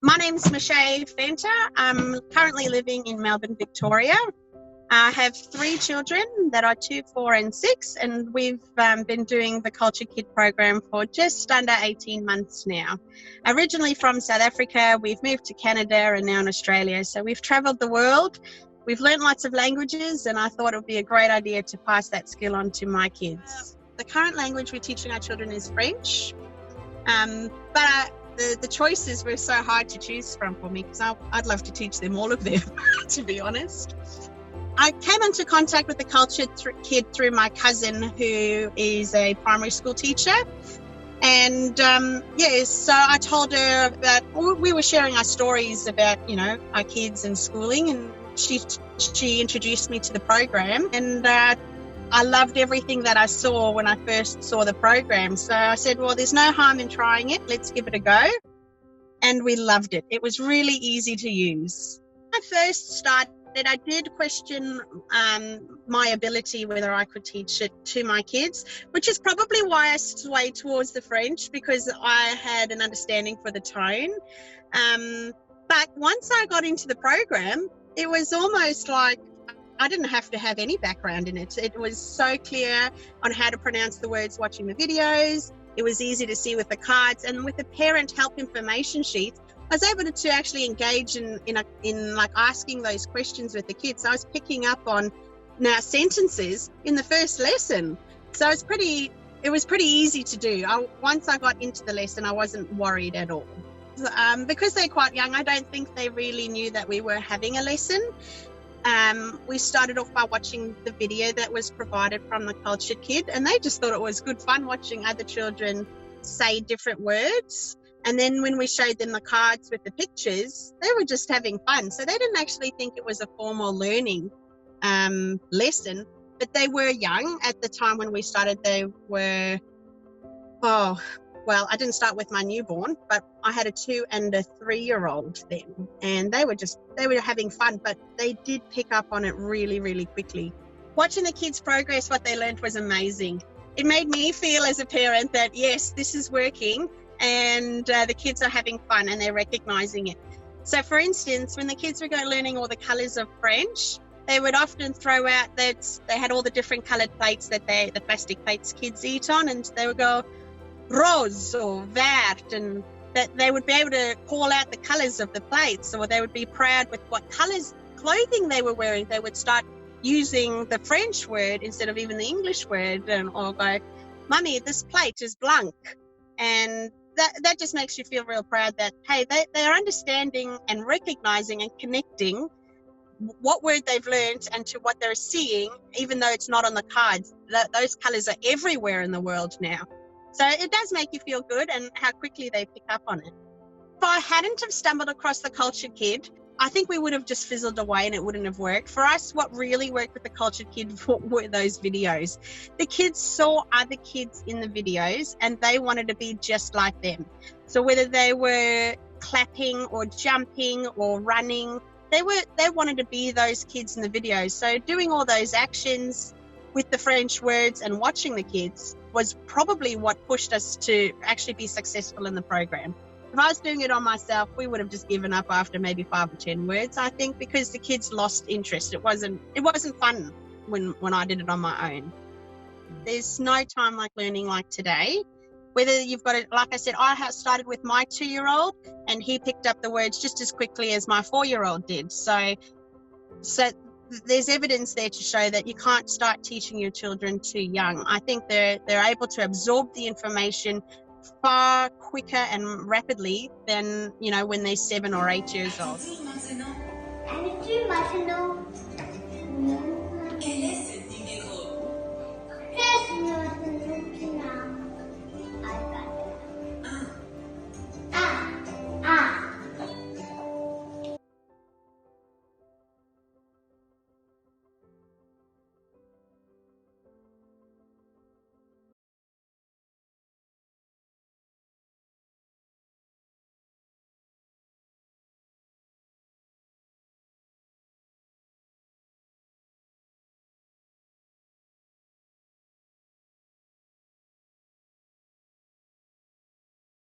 My name's Miche. I'm currently living in Melbourne, Victoria. I have 3 children that are 2, 4 and 6, and we've been doing the Culture Kid program for just under 18 months now. Originally from South Africa, we've moved to Canada and now in Australia. So we've travelled the world. We've learned lots of languages, and I thought it would be a great idea to pass that skill on to my kids. The current language we're teaching our children is French, but the choices were so hard to choose from for me because I'd love to teach them all of them, to be honest. I came into contact with the Culture Kid through my cousin, who is a primary school teacher. And so I told her that we were sharing our stories about, our kids and schooling, and she introduced me to the program, and I loved everything that I saw when I first saw the program. So I said, well, there's no harm in trying it. Let's give it a go. And we loved it. It was really easy to use. When I first started, I did question my ability, whether I could teach it to my kids, which is probably why I swayed towards the French, because I had an understanding for the tone. But once I got into the program, it was almost like I didn't have to have any background in it. It was so clear on how to pronounce the words watching the videos. It was easy to see with the cards, and with the parent help information sheets, I was able to actually engage in asking those questions with the kids. So I was picking up on now sentences in the first lesson. So it was pretty easy to do. Once I got into the lesson, I wasn't worried at all. Because they're quite young, I don't think they really knew that we were having a lesson. We started off by watching the video that was provided from the Culture Kid, and they just thought it was good fun watching other children say different words. And then when we showed them the cards with the pictures, they were just having fun. So they didn't actually think it was a formal learning lesson, but they were young at the time when we started. They were, I didn't start with my newborn, but I had a 2 and a 3-year-old then, and they were having fun, but they did pick up on it really, really quickly. Watching the kids progress, what they learned was amazing. It made me feel as a parent that, yes, this is working, and the kids are having fun and they're recognizing it. So for instance, when the kids were learning all the colors of French, they would often throw out that they had all the different colored plates the plastic plates kids eat on, and they would go rose or vert, and that they would be able to call out the colors of the plates, or they would be proud with what colors clothing they were wearing. They would start using the French word instead of even the English word, or go, Mummy, this plate is blanc. And that just makes you feel real proud that, hey, they're understanding and recognizing and connecting what word they've learned and to what they're seeing, even though it's not on the cards. Those colors are everywhere in the world now. So it does make you feel good, and how quickly they pick up on it. If I hadn't have stumbled across the Culture Kid, I think we would have just fizzled away and it wouldn't have worked. For us, what really worked with the Culture Kid were those videos. The kids saw other kids in the videos and they wanted to be just like them. So whether they were clapping or jumping or running, they wanted to be those kids in the videos. So doing all those actions with the French words and watching the kids was probably what pushed us to actually be successful in the program. If I was doing it on myself, we would have just given up after maybe 5 or 10 words, I think, because the kids lost interest. It wasn't fun when I did it on my own. There's no time like learning like today. Whether you've got it, like I said, I started with my 2-year-old and he picked up the words just as quickly as my 4-year-old did. So there's evidence there to show that you can't start teaching your children too young. I think they're able to absorb the information far quicker and rapidly than when they're 7 or 8 years old.